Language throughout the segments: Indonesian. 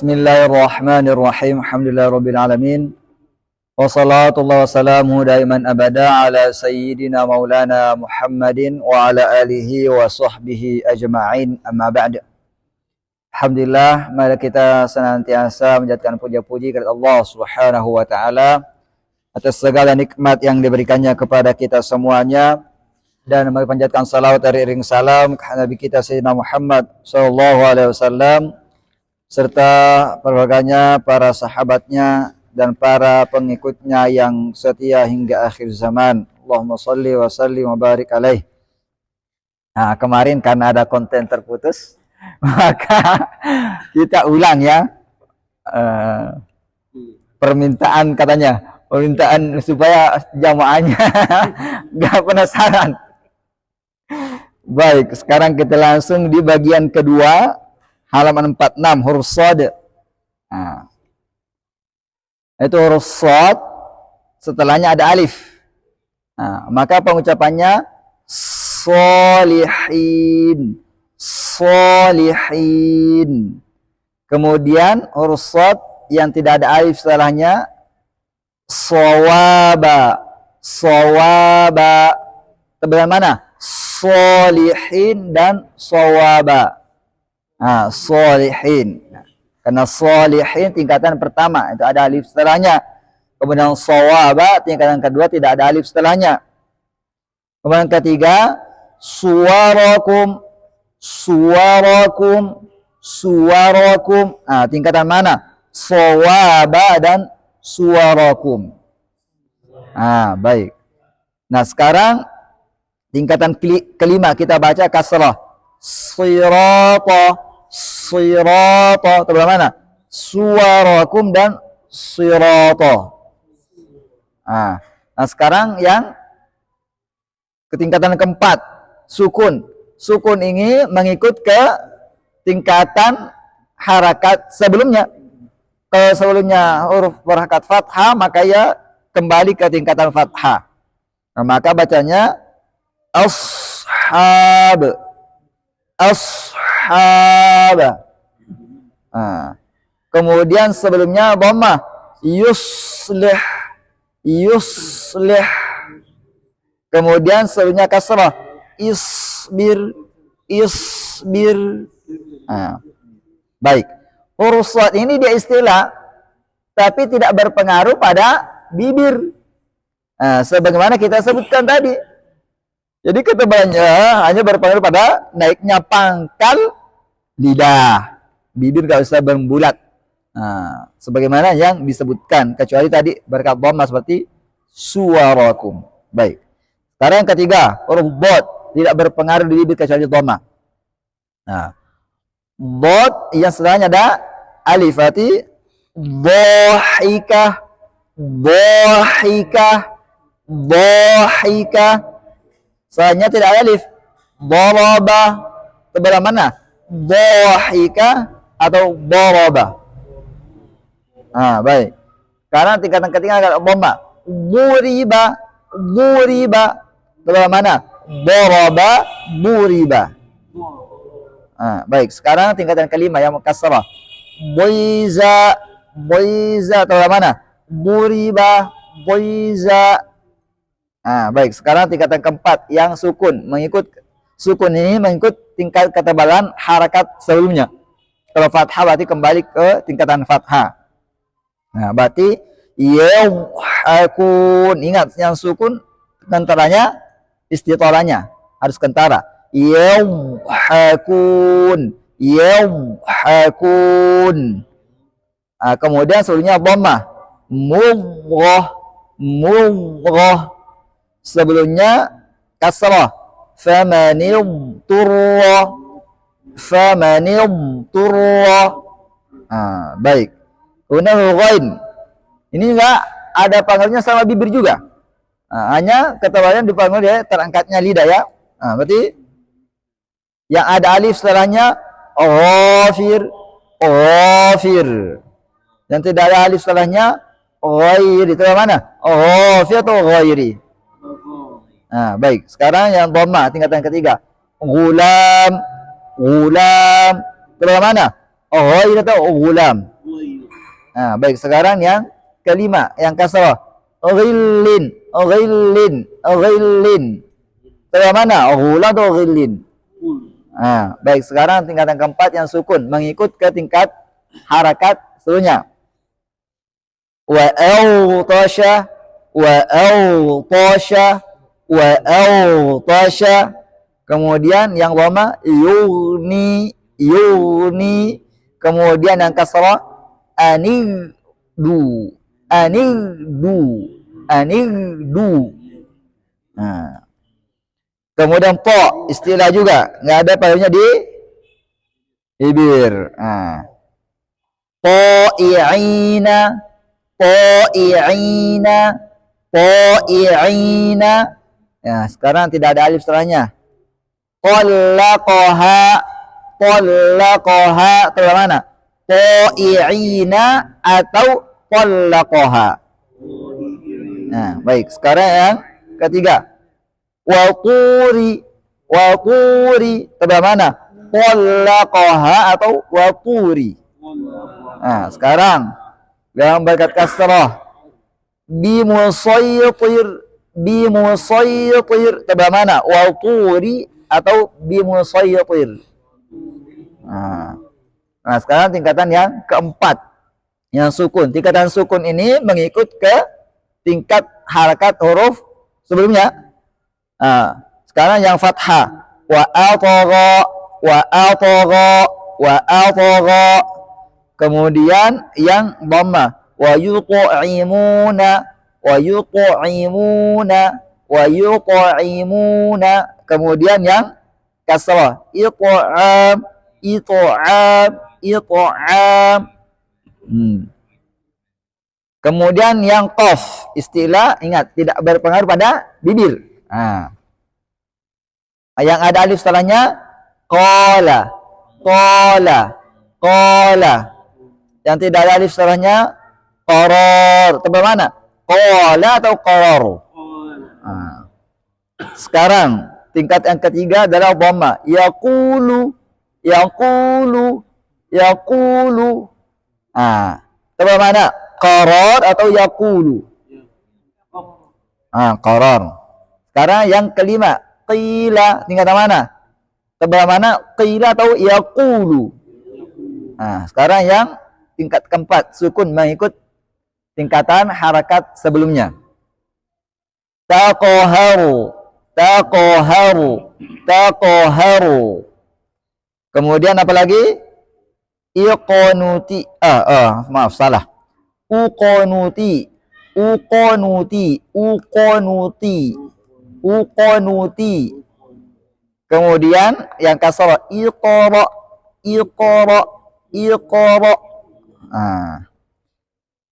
Bismillahirrahmanirrahim. Alhamdulillahirabbil alamin. Wassalatu wassalamu daiman abada ala sayyidina maulana Muhammadin wa ala alihi wa sahbihi ajma'in. Amma ba'd. Alhamdulillah, mari kita senantiasa menjadikan puja-puji kepada Allah Subhanahu wa taala atas segala nikmat yang diberikannya kepada kita semuanya, dan mari panjatkan salawat dari iring salam ke Nabi kita Sayyidina Muhammad sallallahu alaihi wasallam serta keluarganya, para sahabatnya, dan para pengikutnya yang setia hingga akhir zaman. Allahumma sholli wa sallim wa barik alaih. Nah, kemarin karena ada konten terputus, maka kita ulang ya. Permintaan katanya, permintaan supaya jamaahnya nggak penasaran. Baik, sekarang kita langsung di bagian kedua, halaman 46, huruf shad. Nah, itu huruf shad, setelahnya ada alif. Nah, maka pengucapannya sholihin, sholihin. Kemudian huruf shad yang tidak ada alif setelahnya shawaba, shawaba. Bagaimana? Sholihin dan shawaba. Nah, sholihin. Karena sholihin tingkatan pertama itu ada alif setelahnya. Kemudian shawaba tingkatan kedua tidak ada alif setelahnya. Kemudian ketiga suwarakum, suwarakum, suwarakum. Nah, tingkatan mana? Shawaba dan suwarakum. Nah, baik. Nah, sekarang tingkatan kelima kita baca kasrah. Sirata, sirata. Itu mana? Suwarakum dan sirata. Nah, sekarang yang ketingkatan keempat, sukun. Sukun ini mengikut ke tingkatan harakat sebelumnya. Kalau sebelumnya huruf berharakat fathah, maka ia kembali ke tingkatan fathah. Nah, maka bacanya ashab, ashab. Nah, kemudian sebelumnya dhammah, yuslih, yuslih. Kemudian sebelumnya kasrah, isbir, isbir. Nah, baik. Huruf shad ini dia istilah, tapi tidak berpengaruh pada bibir. Nah, sebagaimana kita sebutkan tadi. Jadi ketebalannya hanya berpengaruh pada naiknya pangkal lidah. Bibir gak usah berbulat. Nah, sebagaimana yang disebutkan, kecuali tadi berkat dhammah seperti suwarakum. Baik. Sekarang yang ketiga, huruf dhad tidak berpengaruh di bibir kecuali dhammah. Nah, dhad yang setelahnya ada alif, berarti dhahikah, dhahikah, dhahikah. Selanjutnya tidak ada alif. Daraba. Sebelah mana? Dhahika atau daraba. Ah, baik. Karena tingkatan ketiga ada dhammah. Duriba, duriba. Sebelah mana? Daraba, duriba. Ah, baik. Sekarang tingkatan kelima yang kasrah. Boiza, boiza. Sebelah mana? Duriba, boiza. Nah, baik. Sekarang tingkatan keempat yang sukun, mengikut sukun ini mengikut tingkat ketebalan harakat sebelumnya. Kalau fathah berarti kembali ke tingkatan fathah. Nah, berarti yauhakun. Ingat, yang sukun kentaranya, istitoranya harus kentara. Yauhakun, yauhakun. Nah, kemudian sebelumnya dhammah, mughrah, mughrah. Sebelumnya kasrah, famanil turra, famanil turra. Ah, baik. Kemudian ghain. Ini enggak ada pangkalnya sama bibir juga. Nah, hanya ketebalan dipanggil dia terangkatnya lidah ya. Nah, berarti yang ada alif setelahnya ghafir, ghafir. Yang tidak ada alif setelahnya ghairi. Itu mana? Ghafir atau ghairi? Nah, baik. Sekarang yang dhammah tingkatan ketiga. Gulam, gulam. Itu mana? Ghair atau gulam. Baik, sekarang yang kelima, yang kasrah. Ghillin, ghillin, ghillin. Bagaimana? Gulam atau ghillin? Baik, sekarang tingkatan keempat yang sukun, mengikut ke tingkat harakat seluruhnya. Wa awtasha, wa awtasha, wa awtasha. Kemudian yang dhamma yuni, yuni. Kemudian yang kasrah anidu, anidu, anidu. Kemudian po istilah juga, nggak ada padanya di bibir. Ta'i'ina, ta'i'ina, ta'i'ina. Ya, sekarang tidak ada alif setelahnya. Talaqaha, talaqaha. Terus mana? Ta'i'ina atau talaqaha. Baik. Sekarang yang ketiga. Waquri, waquri. Terus mana? Talaqaha atau waquri. Sekarang yang berkat kasrah. Bimusaytir, bimusaytir. Terus mana? Waquri atau bimusaytir. Sekarang tingkatan yang keempat, yang sukun. Tingkatan sukun ini mengikut ke tingkat harakat huruf sebelumnya. Sekarang yang fathah. Wa atagha, wa atagha, wa atagha. Kemudian yang dhamma. Wa yut'imuna, wa yut'imuna, wa yut'imuna. Kemudian yang kasrah. It'am, it'am, it'am. Kemudian yang qaf, istilah, ingat, tidak berpengaruh pada bibir. Yang ada alif setelahnya qala, qala, qala. Yang tidak ada alif setelahnya qarar. Tepat mana? Qala atau qarar? Sekarang tingkat yang ketiga adalah dhamma. Yaqulu, yaqulu, yaqulu. Tepat mana? Qarar atau yaqulu? Qarar. Sekarang yang kelima, qila. Tingkatan mana? Tepat mana? Qila atau yaqulu? Sekarang yang tingkat keempat, sukun mengikut tingkatan harakat sebelumnya. Taqaharu, taqaharu, taqaharu. Kemudian apa lagi? Iqanuti. Maaf, salah. Uqanuti, uqanuti, uqanuti, uqanuti. Kemudian yang kasrah iqra, iqra, iqra.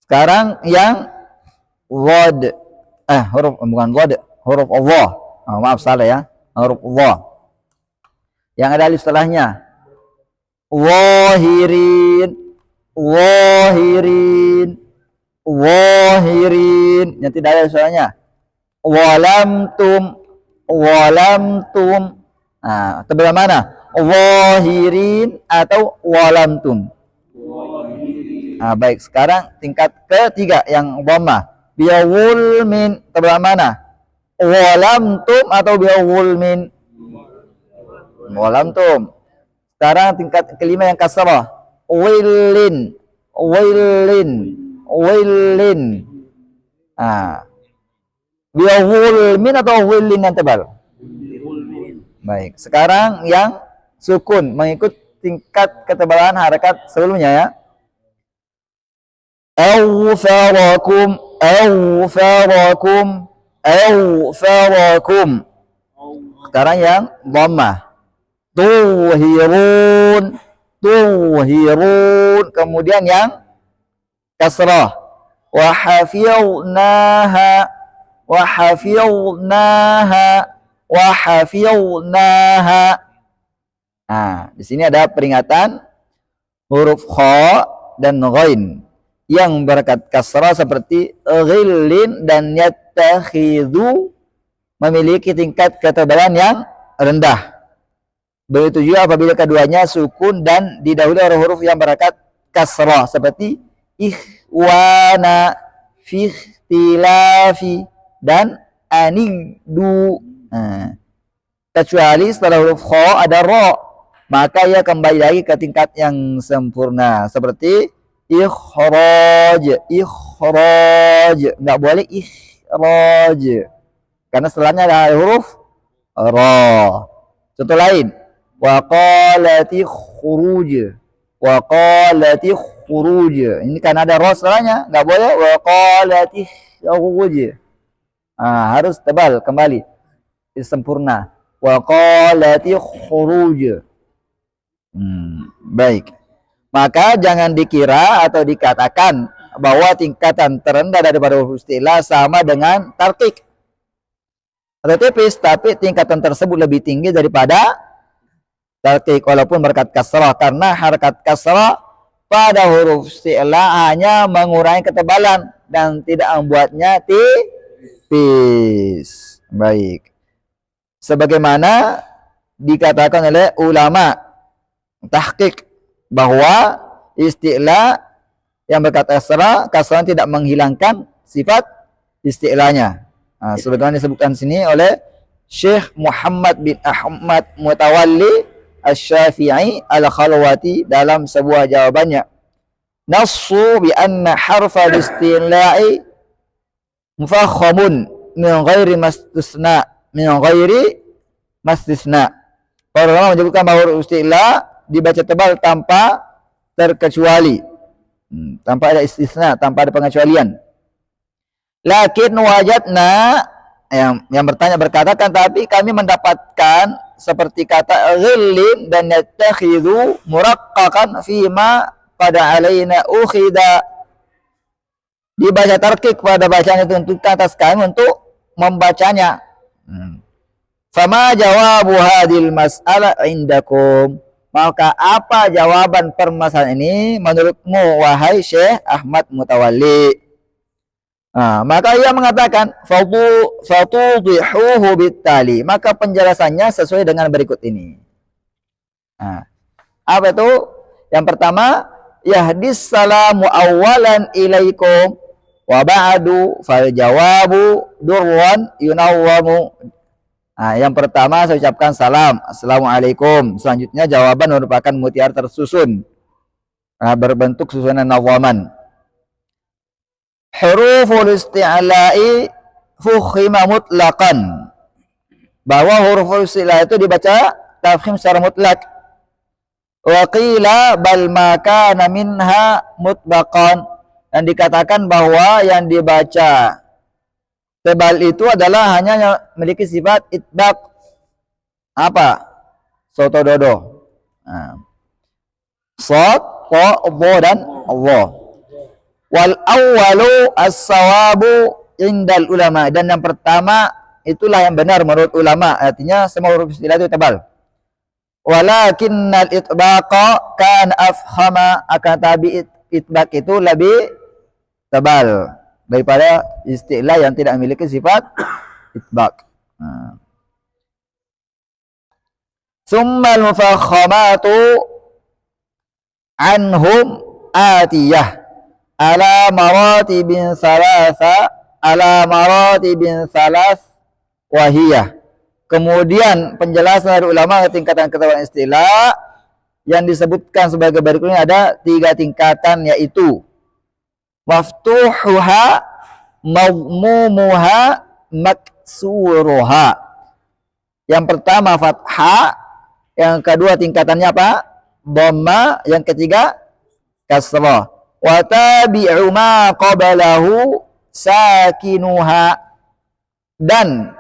Sekarang yang dhad. Huruf bukan dhad, huruf Allah. Maaf, salah ya. Huruf Allah. Yang ada alif setelahnya. Zahirin, zahirin, zahirin. Yang tidak ada alif setelahnya. Walamtum, walamtum. Tebelah mana? Zahirin atau walamtum. Baik, sekarang tingkat ketiga yang dhamma. Biawul min. Tebelah mana? Walamtum atau biawul min? Walamtum. Sekarang tingkat kelima yang kasrah. Willin, willin, willin. Biawul min atau willin yang tebal? Baik, sekarang yang sukun mengikut tingkat ketebalan harakat sebelumnya ya. Awfarakum, awfarakum, awfarakum. Sekarang yang dhammah. Tuhirun, tuhirun. Kemudian yang kasrah. Wa hafidnaha, wa hafidnaha, wa hafidnaha. Di sini ada peringatan huruf kha dan ghain yang berkat kasrah seperti ghillin dan yattakhidhu memiliki tingkat ketebalan yang rendah. Begitu juga apabila keduanya sukun dan didahului oleh huruf yang berharokat kasrah seperti ikhwana, fikhtilafi dan anidu. Nah, kecuali setelah huruf kha ada ra, maka ia kembali lagi ke tingkat yang sempurna seperti ikhraj, nggak boleh ikhraj karena setelahnya ada huruf ra. Contoh lain, waqalati khuruj, ini kan ada ra setelahnya, nggak boleh waqalati khuruj. Harus tebal kembali sempurna, waqalati khuruj. Baik, maka jangan dikira atau dikatakan bahwa tingkatan terendah daripada huruf isti'la sama dengan tarqiq atau tipis, tapi tingkatan tersebut lebih tinggi daripada tarqiq walaupun berkat kasrah, karena harakat kasrah pada huruf isti'la hanya mengurangi ketebalan dan tidak membuatnya tipis. Baik, sebagaimana dikatakan oleh ulama tahqiq bahwa isti'la yang berkat kasrah tidak menghilangkan sifat isti'lanya. Sebagaimana disebutkan sini oleh Syekh Muhammad bin Ahmad Mutawalli Asy-Syafi'i Al-Khalwati dalam sebuah jawabannya. Nassu bi anna harfa isti'la'i mufakhamun min ghairi mastisna. Para ulama menyebutkan bahwa huruf isti'la dibaca tebal tanpa terkecuali, tanpa ada istisna, tanpa ada pengecualian. Lakin wajadna, yang bertanya berkatakan, tapi kami mendapatkan seperti kata ghillin dan yattakhidhu muraqqaqan fima pada alaina ukhida, dibaca tarqiq pada bacaan itu untuk atas kami untuk membacanya. Fama jawabu hadil mas'alah indakum, maka apa jawaban permasalahan ini menurutmu wahai Syekh Ahmad Mutawalli? Maka ia mengatakan fatudihuhu bittali, maka penjelasannya sesuai dengan berikut ini. Apa itu? Yang pertama, yahdis salamu awalan ilaikum wa ba'du fal jawabu durwan yunawwamu. Yang pertama saya ucapkan salam, assalamualaikum. Selanjutnya jawaban merupakan mutiara tersusun, berbentuk susunan nawaman. Huruful isti'la'i fukhima mutlaqan, bahwa huruf isti'la itu dibaca tafkhim secara mutlak. Wa qila bal ma kana minha mutbaqan, dan dikatakan bahwa yang dibaca tebal itu adalah hanya yang memiliki sifat itbaq. Apa? Soto dodo. Sod, ko, bo, dan Allah. Wal awwalu as-sawabu indal ulama, dan yang pertama itulah yang benar menurut ulama, artinya semua huruf isti'la itu tebal. Walakinnal itbaqa kan afhama, akan tapi itbaq itu lebih tebal daripada isti'la yang tidak memiliki sifat itbaq. Tsummal mufakhamatu anhum atiyah ala maratibin salas wahiyah. Kemudian penjelasan dari ulama tingkatan ketebalan istilah yang disebutkan sebagai berikut ini ada 3 tingkatan, yaitu maftuhuha, mawmumuha, maksuruha. Yang pertama fathah, yang kedua tingkatannya apa? Dhamma, yang ketiga kasrah. Wa tabi'u ma qablahu sakinuha, dan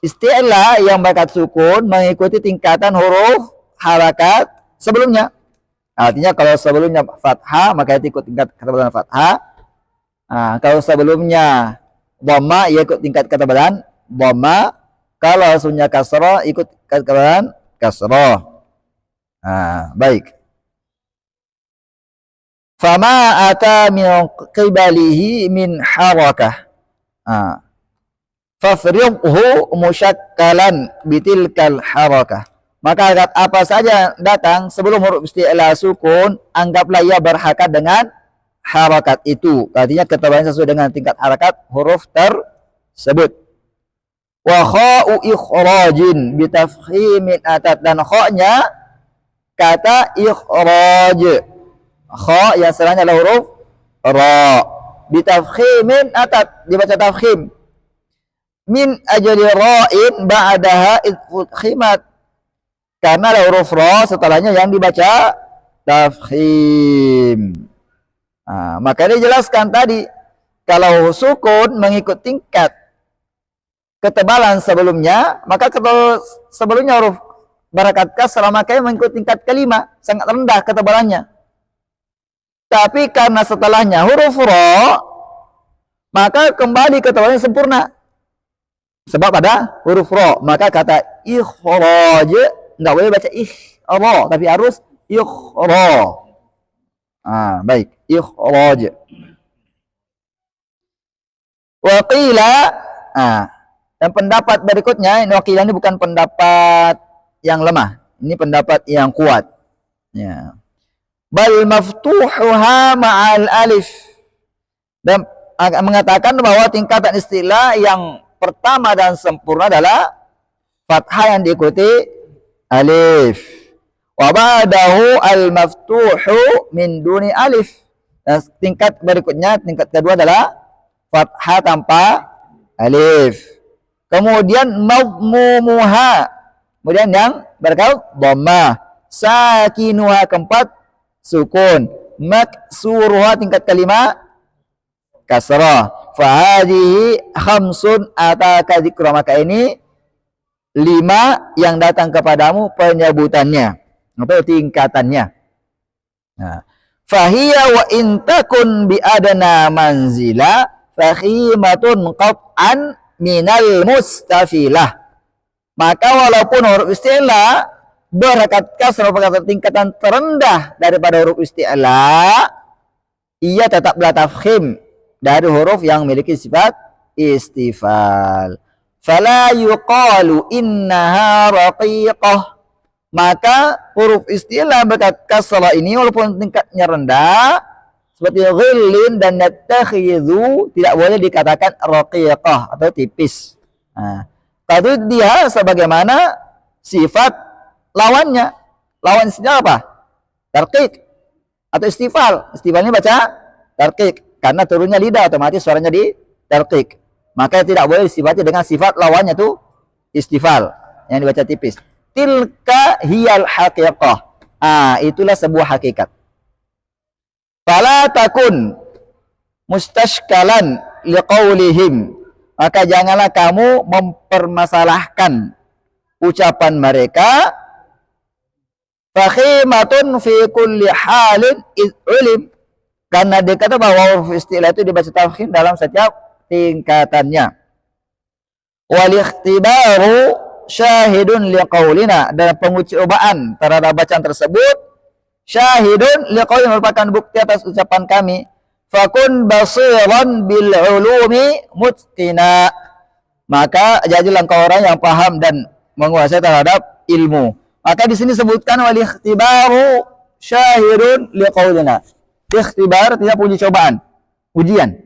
isti'la yang berkat sukun mengikuti tingkatan huruf harakat sebelumnya. Artinya kalau sebelumnya fathah maka ikut tingkat ketebalan fathah. Kalau sebelumnya dhamma ia ikut tingkat ketebalan dhamma. Kalau sebelumnya kasrah ikut ketebalan kasrah. Baik. Fama ata min qibalihi min harakah, fafriqhu musyakkalan bitilkal harakah Maka apa saja datang sebelum huruf isti'la sukun, anggaplah ia berharokat dengan harakat itu. Artinya ketebalan sesuai dengan tingkat harakat huruf tersebut. Wa kha'u ikhrajin bitafkhimin atat, dan kha-nya kata ikhraj. Kha yang setelahnya adalah huruf ra. Bitafkhimin atat, dibaca tafkhim. Min ajli ra'in ba'daha idfukhimat, karena ada huruf ra setelahnya yang dibaca tafkhim. Nah, maka dijelaskan tadi kalau sukun mengikut tingkat ketebalan sebelumnya, maka kalau sebelumnya huruf barakat kasrah maka mengikut tingkat kelima, sangat rendah ketebalannya. Tapi karena setelahnya huruf ra, maka kembali ketebalannya sempurna. Sebab ada huruf ra, maka kata ikhraj enggak boleh baca ra, tapi harus ikhra. Baik, ikhraj. Wa qila, dan pendapat berikutnya, ini wakil ini bukan pendapat yang lemah, ini pendapat yang kuat. Ya. Bal maftuhuha ma'al alif, dan mengatakan bahwa tingkatan istilah yang pertama dan sempurna adalah fathah yang diikuti alif. Wa ba'dahu al-maftuhu min duni alif. Dan tingkat berikutnya, tingkat kedua adalah fathah tanpa alif. Kemudian madmumuha, kemudian yang berkau dhammah. Sakinuha keempat sukun. Maksuruha tingkat kelima kasrah. Fahadihi khamsun ataka dzikra, maka ini 5 yang datang kepadamu penyebutannya atau tingkatannya. Nah, fahiya wa intakun bi adna manzila fakhimatun qat'an minal mustafilah. Maka walaupun huruf isti'la berharokat kasrah pada tingkatan terendah daripada huruf isti'la, ia tetaplah tafkhim dari huruf yang memiliki sifat istifal. Fala yuqalu innaha raqiqah, maka huruf istilah berkat kasrah ini walaupun tingkatnya rendah seperti ghillin dan nattakhidhu, tidak boleh dikatakan raqiqah atau tipis. Tadi dia sebagaimana sifat lawannya. Lawan istilah apa? Tarqiq atau istifal. Istifal ini baca tarqiq karena turunnya lidah, otomatis suaranya di tarqiq. Maka tidak boleh disifati dengan sifat lawannya itu istifal yang dibaca tipis. Tilka hiyal haqiqah. Itulah sebuah hakikat. Fala takun mustashkalan liqaulihim, maka janganlah kamu mempermasalahkan ucapan mereka. Fakhimatun fi kulli halin ulim, karena dia kata bahwa huruf istilah itu dibaca tafkhim dalam setiap tingkatannya. Wal ikhtibaru syahidun liqaulina, dan pengucapaan terhadap bacaan tersebut syahidun liqaulina, merupakan bukti atas ucapan kami. Fakun basiran bil ulumi mutqina, maka jadilah engkau orang yang paham dan menguasai terhadap ilmu. Maka di sini sebutkan wal ikhtibaru syahidun liqaulina. Ikhtibar tidak punya cobaan, ujian.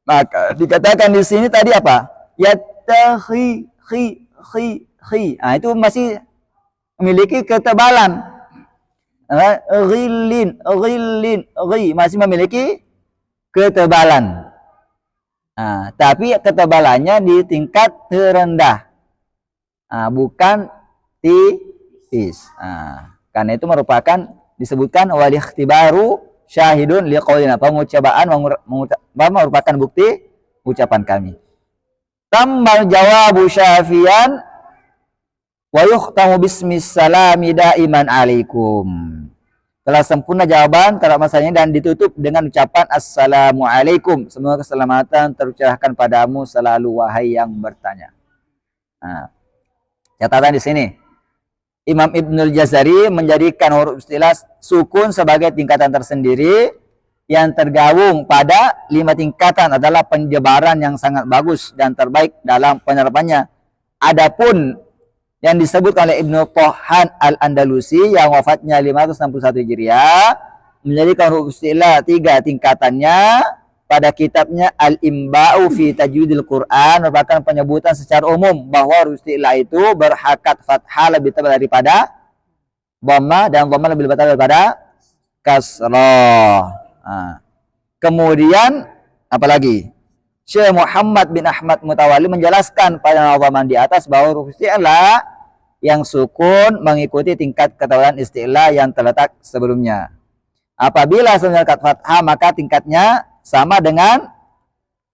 Maka dikatakan di sini tadi apa? Yattahi itu masih memiliki ketebalan. Ghillin masih memiliki ketebalan. Tapi ketebalannya di tingkat terendah. Bukan tipis. Karena itu disebutkan wal ikhtibaru syahidun liqaulina, pengucapaan merupakan bukti ucapan kami. Tammal jawabu syafian wa yukhtamu bismis salami daiman alaikum. Telah sempurna jawaban terhadap masalah ini dan ditutup dengan ucapan assalamualaikum. Semoga keselamatan tercurahkan padamu selalu wahai yang bertanya. Catatan di sini, Imam Ibnul Jazari menjadikan huruf istilah sukun sebagai tingkatan tersendiri yang tergabung pada 5 tingkatan adalah penjebaran yang sangat bagus dan terbaik dalam penerapannya. Adapun yang disebut oleh Ibnu Tohan Al-Andalusi yang wafatnya 561 Hijriah, menjadikan huruf isti'la 3 tingkatannya pada kitabnya Al-Imba'u fi Tajwidil Quran, merupakan penyebutan secara umum bahwa huruf isti'la itu berhakat fathah lebih tebal daripada dhamma, dan dhamma lebih tebal daripada kasrah. Kemudian apalagi Syekh Muhammad bin Ahmad Mutawalli menjelaskan pada nazaman di atas bahwa huruf isti'la yang sukun mengikuti tingkat ketebalan isti'la yang terletak sebelumnya. Apabila sebelumnya menghakat fathah, maka tingkatnya sama dengan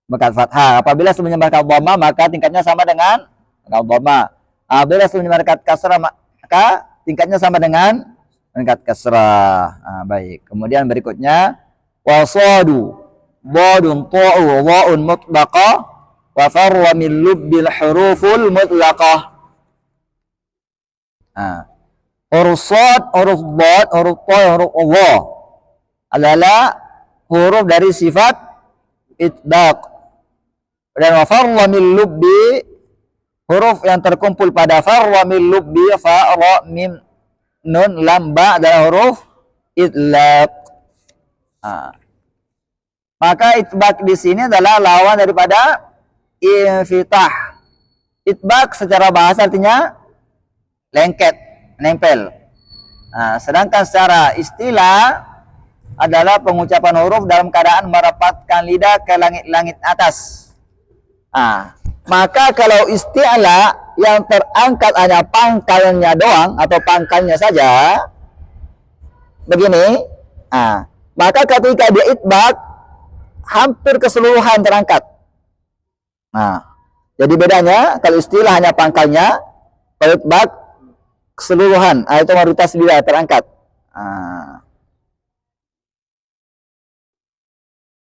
menghakat fathah. Apabila sebelumnya menghakat dhamma, maka tingkatnya sama dengan menghakat dhamma. Apabila sebelumnya menghakat kasrah, maka tingkatnya sama dengan menghakat kasrah. Baik. Kemudian berikutnya wasadu badun ta'u wa'un mutlaqah wa farwa min lubbil huruful mutlaqah. Huruf sad, huruf dad, huruf ta, huruf Allah adalah huruf dari sifat itbaq. Dan wa farwa min lubbi, huruf yang terkumpul pada farwa min lubbi, fa ra mim nun lam ba adalah huruf itlaq. Maka itbaq di sini adalah lawan daripada infitah. Itbaq secara bahasa artinya lengket, nempel. Sedangkan secara istilah adalah pengucapan huruf dalam keadaan merapatkan lidah ke langit-langit atas. Maka kalau isti'la yang terangkat hanya pangkalnya doang atau pangkalnya saja begini, maka ketika dia itbaq hampir keseluruhan terangkat. Jadi bedanya kalau istilah hanya pangkalnya, kalau itbaq keseluruhan, itu mayoritas lidah terangkat.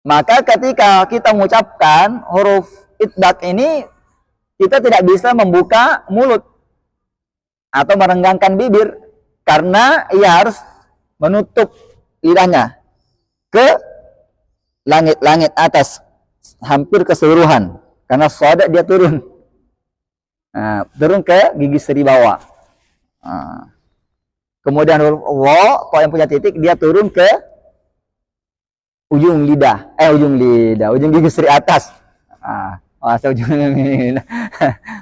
Maka ketika kita mengucapkan huruf itbaq ini, kita tidak bisa membuka mulut atau merenggangkan bibir, karena ia harus menutup lidahnya ke langit-langit atas hampir keseluruhan, karena shad dia turun ke gigi seri bawah. Kemudian huruf wa, kalau yang punya titik, dia turun ke ujung gigi seri atas.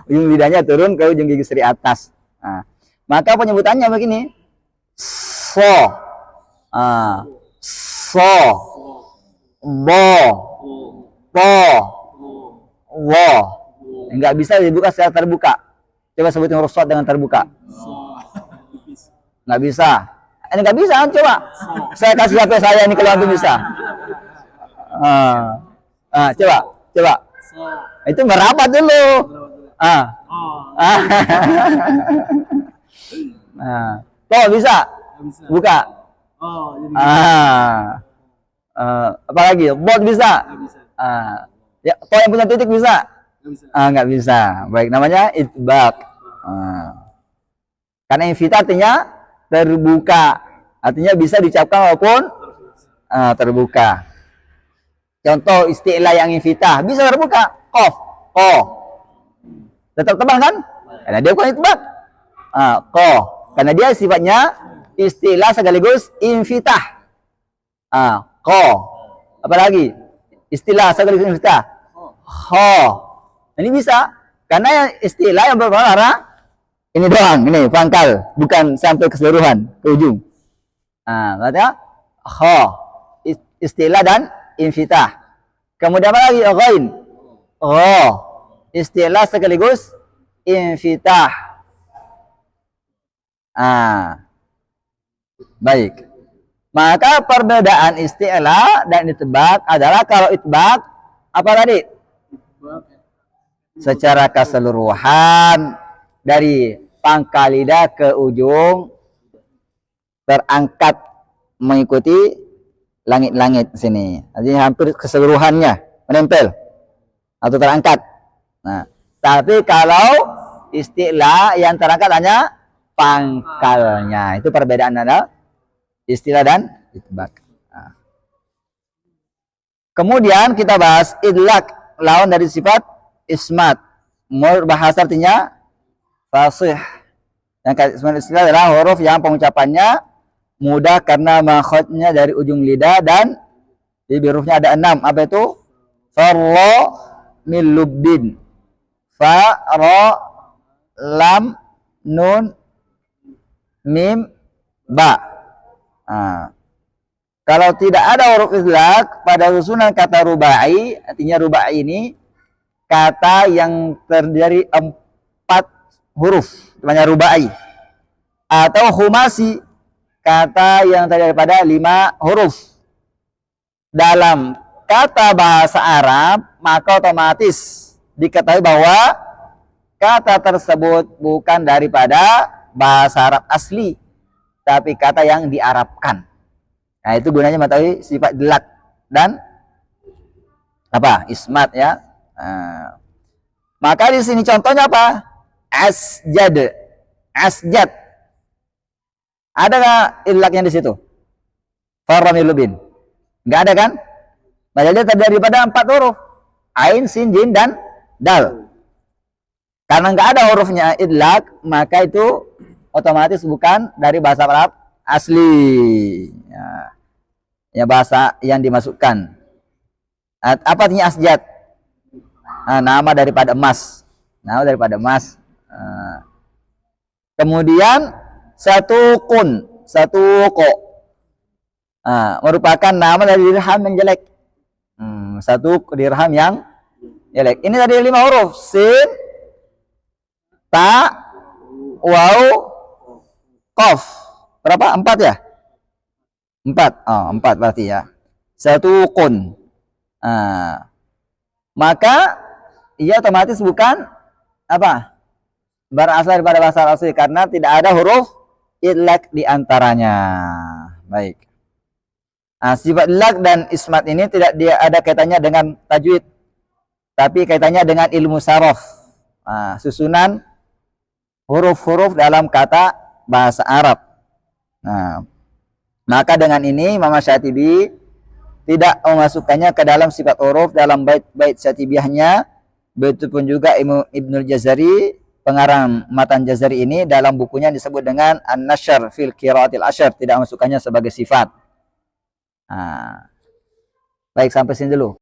Ujung lidahnya turun ke ujung gigi seri atas. Maka penyebutannya begini, so, bo, po, wo. Enggak bisa dibuka secara terbuka. Coba sebutin huruf shad dengan terbuka. Enggak bisa. Ini enggak bisa, coba. Saya kasih HP saya ini kalau antum bisa. Coba. Itu merapat dulu. Toh bisa? Buka. Apalagi bot bisa? Ya, toh yang punya titik bisa? Nggak bisa. Baik, namanya itbaq. Karena infitah artinya terbuka, artinya bisa diucapkan walaupun terbuka. Contoh istilah yang infitah bisa terbuka, qaf, qa. Tetap tebal kan? Karena dia bukan itbaq. Qa, karena dia sifatnya istilah sekaligus infitah. Qa. Apalagi istilah sekaligus infitah. Kha. Ini bisa karena istilah yang berwarna ini doang, ini pangkal, bukan sampai keseluruhan ke ujung. Berarti kha, istilah dan infitah. Kemudian apa lagi? Ghain. Gha, istilah sekaligus infitah. Baik. Maka perbedaan istilah dan itbaq adalah kalau itbaq apa tadi? Secara keseluruhan dari pangkal lidah ke ujung terangkat mengikuti langit-langit sini. Artinya hampir keseluruhannya menempel atau terangkat. Tapi kalau istilah yang terangkat hanya pangkalnya, itu perbedaan adalah istilah dan itbaq. Kemudian kita bahas idlaq, lawan dari sifat ismat. Menurut bahasa artinya fasih, Yang ismat istilah adalah huruf yang pengucapannya mudah karena makhrajnya dari ujung lidah dan bibir. Hurufnya ada 6. Apa itu? Farra min lubbin. Fa, ra, lam, nun, mim, ba. Nah, kalau tidak ada huruf idlaq pada susunan kata rubai, artinya rubai ini kata yang terdiri 4 huruf, namanya rubai. Atau khumasi, kata yang terdiri daripada 5 huruf. Dalam kata bahasa Arab, maka otomatis diketahui bahwa kata tersebut bukan daripada bahasa Arab asli, tapi kata yang diarabkan. Nah, itu gunanya mengetahui sifat idlaq dan apa? Ismat ya. Nah, maka di sini contohnya apa? Asjad. Asjad. Ada nggak idlaqnya di situ? Faramilubin. Nggak ada kan? Padahal dia terdiri daripada 4 huruf. Ain, sin, jim, dan dal. Karena nggak ada hurufnya idlaq, maka itu otomatis bukan dari bahasa Arab asli. Ya, bahasa yang dimasukkan. Apa artinya asjad? Nama daripada emas. Nama daripada emas. Kemudian satu kun, satu ko. Merupakan nama dari dirham yang jelek. Satu dirham yang jelek. Ini tadi 5 huruf. Sin, ta, waw, qaf. Berapa? 4 ya? 4. 4 berarti ya. Satu kun. Maka ia otomatis bukan apa? Berasal daripada bahasa asli karena tidak ada huruf idlaq di antaranya. Baik. Sifat idlaq dan ismat ini tidak dia ada kaitannya dengan tajwid, tapi kaitannya dengan ilmu saraf. Susunan huruf-huruf dalam kata bahasa Arab. Maka dengan ini Imam Syatibi tidak memasukkannya ke dalam sifat huruf dalam bait-bait Syatibiyahnya. Begitupun juga Ibnul Jazari, pengarang Matan Jazari ini dalam bukunya disebut dengan An-Nashr fil Qiraatil Ashr, tidak memasukkannya sebagai sifat. Baik, sampai sini dulu.